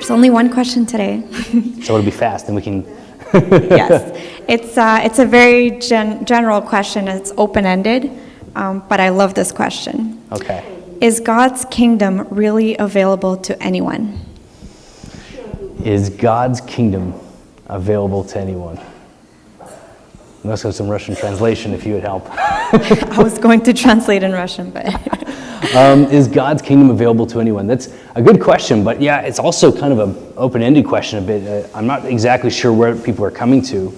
It's only one question today. So it'll be fast, and we can... Yes. It's a very general question. It's open-ended, but I love this question. Okay. Is God's kingdom really available to anyone? Is God's kingdom available to anyone? Let's go some Russian translation if you would help. I was going to translate in Russian, but... Is God's kingdom available to anyone? That's a good question, but yeah, it's also kind of an open-ended question a bit. I'm not exactly sure where people are coming to,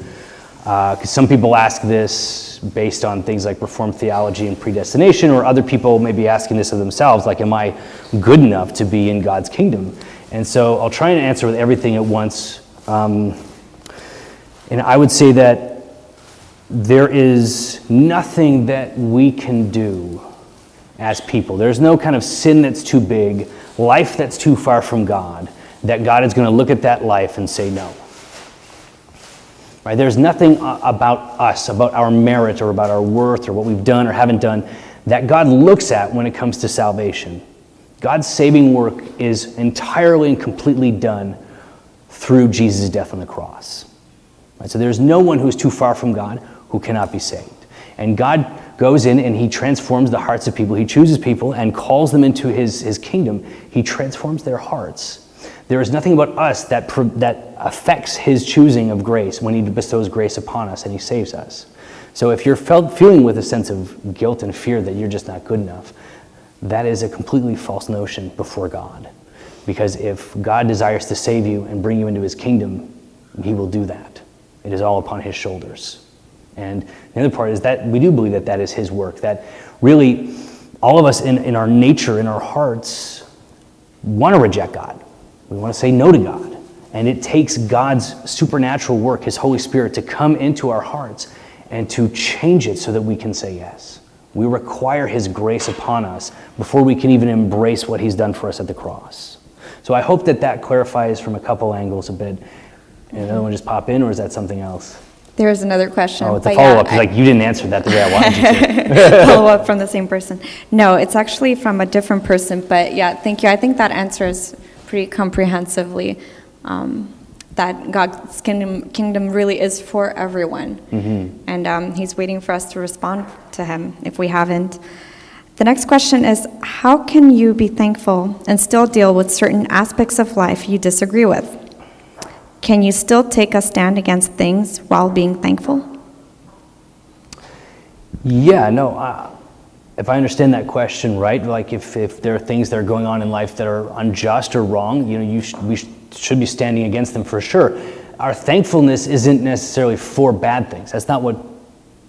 because some people ask this based on things like Reformed theology and predestination, or other people may be asking this of themselves, like, am I good enough to be in God's kingdom? And so I'll try and answer with everything at once. And I would say that there is nothing that we can do as people. There's no kind of sin that's too big, life that's too far from God, that God is going to look at that life and say no. Right? There's nothing about us, about our merit or about our worth or what we've done or haven't done that God looks at when it comes to salvation. God's saving work is entirely and completely done through Jesus' death on the cross. Right? So there's no one who's too far from God who cannot be saved. And God goes in and he transforms the hearts of people. He chooses people and calls them into his kingdom. He transforms their hearts. There is nothing about us that affects his choosing of grace when he bestows grace upon us and he saves us. So if you're feeling with a sense of guilt and fear that you're just not good enough, that is a completely false notion before God. Because if God desires to save you and bring you into his kingdom, he will do that. It is all upon his shoulders. And the other part is that we do believe that that is his work, that really all of us in our nature, in our hearts, want to reject God. We want to say no to God. And it takes God's supernatural work, his Holy Spirit, to come into our hearts and to change it so that we can say yes. We require his grace upon us before we can even embrace what he's done for us at the cross. So I hope that that clarifies from a couple angles a bit. And another one just pop in, or is that something else? There is another question. Oh, it's a follow-up, because like you didn't answer that the way I wanted you to. Follow-up from the same person. No, it's actually from a different person, but yeah, thank you. I think that answers pretty comprehensively that God's kingdom really is for everyone. Mm-hmm. And he's waiting for us to respond to him if we haven't. The next question is, how can you be thankful and still deal with certain aspects of life you disagree with? Can you still take a stand against things while being thankful? Yeah, no, if I understand that question right, like if there are things that are going on in life that are unjust or wrong, we should be standing against them for sure. Our thankfulness isn't necessarily for bad things. That's not what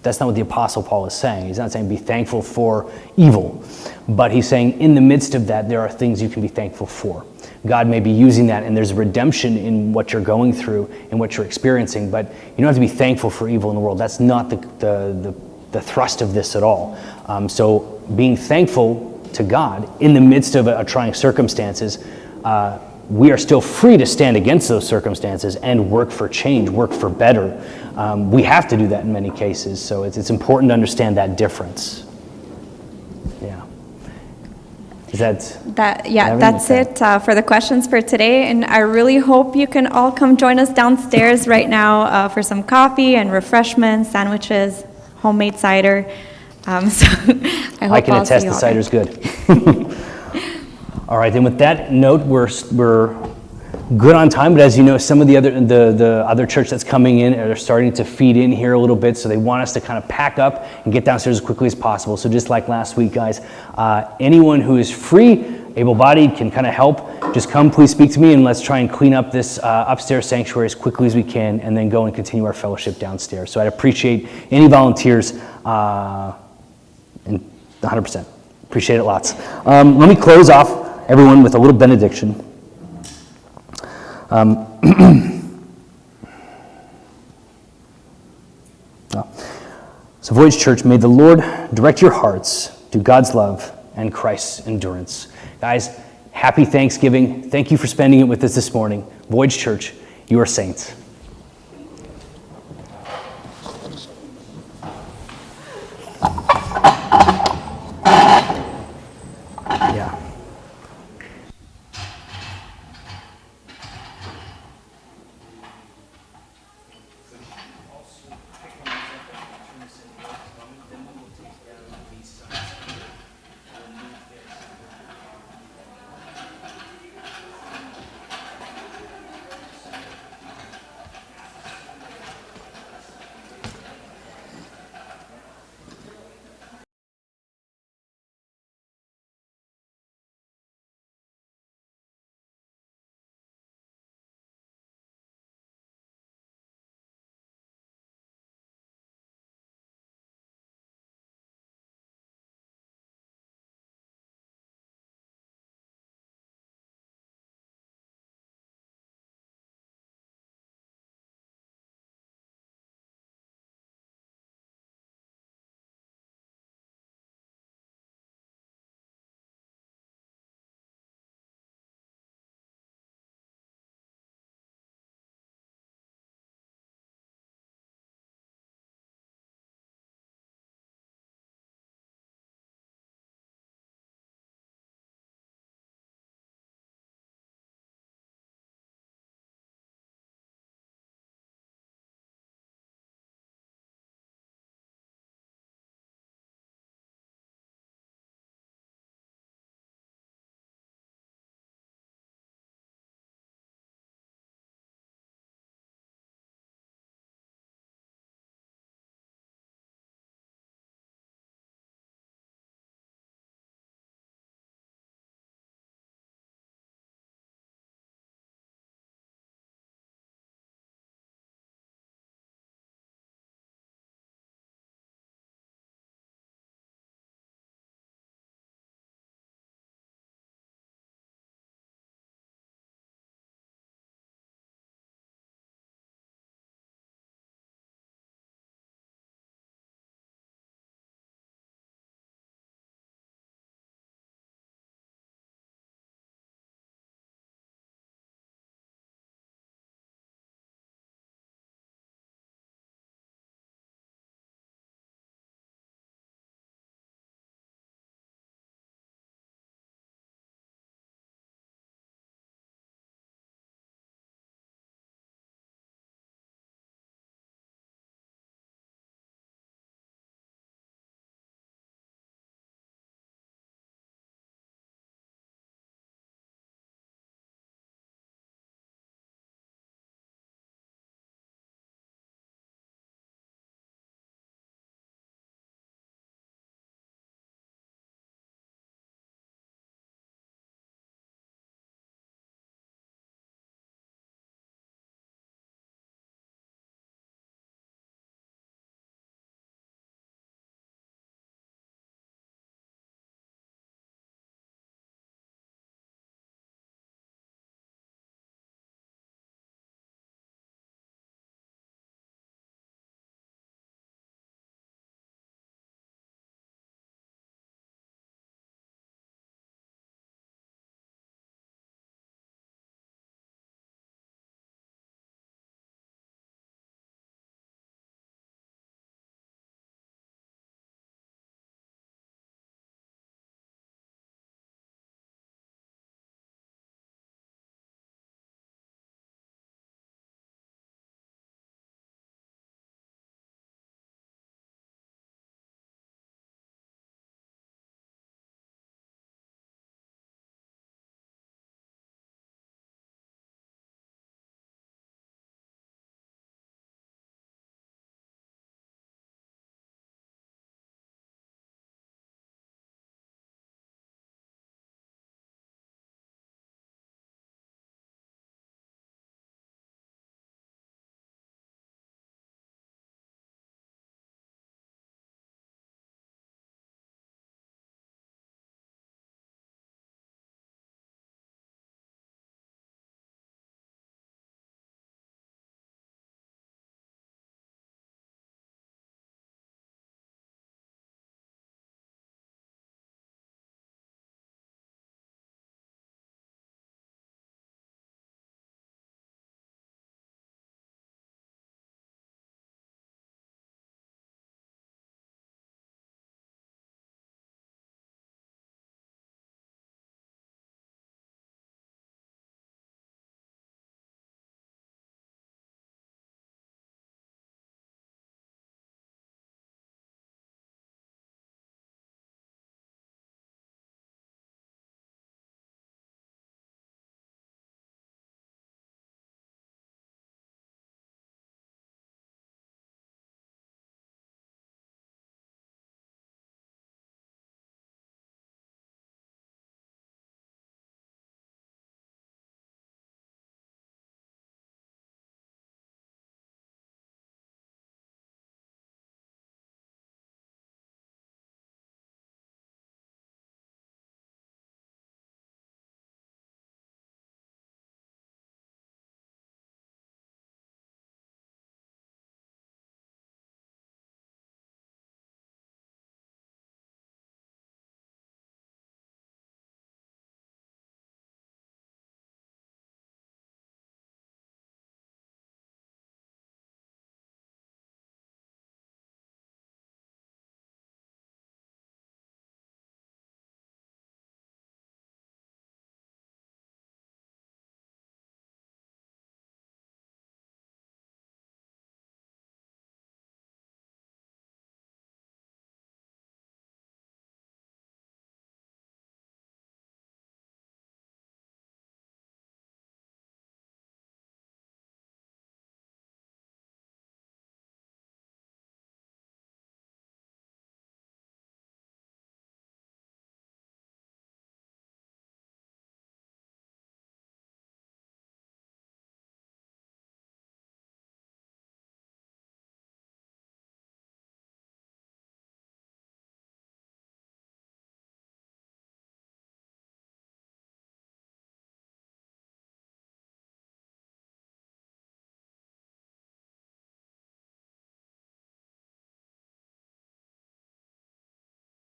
the Apostle Paul is saying. He's not saying be thankful for evil, but he's saying in the midst of that, there are things you can be thankful for. God may be using that, and there's redemption in what you're going through and what you're experiencing, but you don't have to be thankful for evil in the world. That's not the thrust of this at all. So being thankful to God in the midst of a trying circumstances, we are still free to stand against those circumstances and work for change, work for better. We have to do that in many cases, so it's important to understand that difference. Yeah. That's it for the questions for today, and I really hope you can all come join us downstairs right now for some coffee and refreshments, sandwiches, homemade cider. So I can attest the cider's good. All right, then with that note, we're good on time, but as you know, some of the other church that's coming in are starting to feed in here a little bit, so they want us to kind of pack up and get downstairs as quickly as possible. So just like last week, guys, anyone who is free, able-bodied, can kind of help, just come, please speak to me, and let's try and clean up this upstairs sanctuary as quickly as we can, and then go and continue our fellowship downstairs. So I'd appreciate any volunteers, and 100%. Appreciate it lots. Let me close off everyone with a little benediction. So Voyage Church, may the Lord direct your hearts to God's love and Christ's endurance. Guys, happy Thanksgiving. Thank you for spending it with us this morning. Voyage Church, you are saints.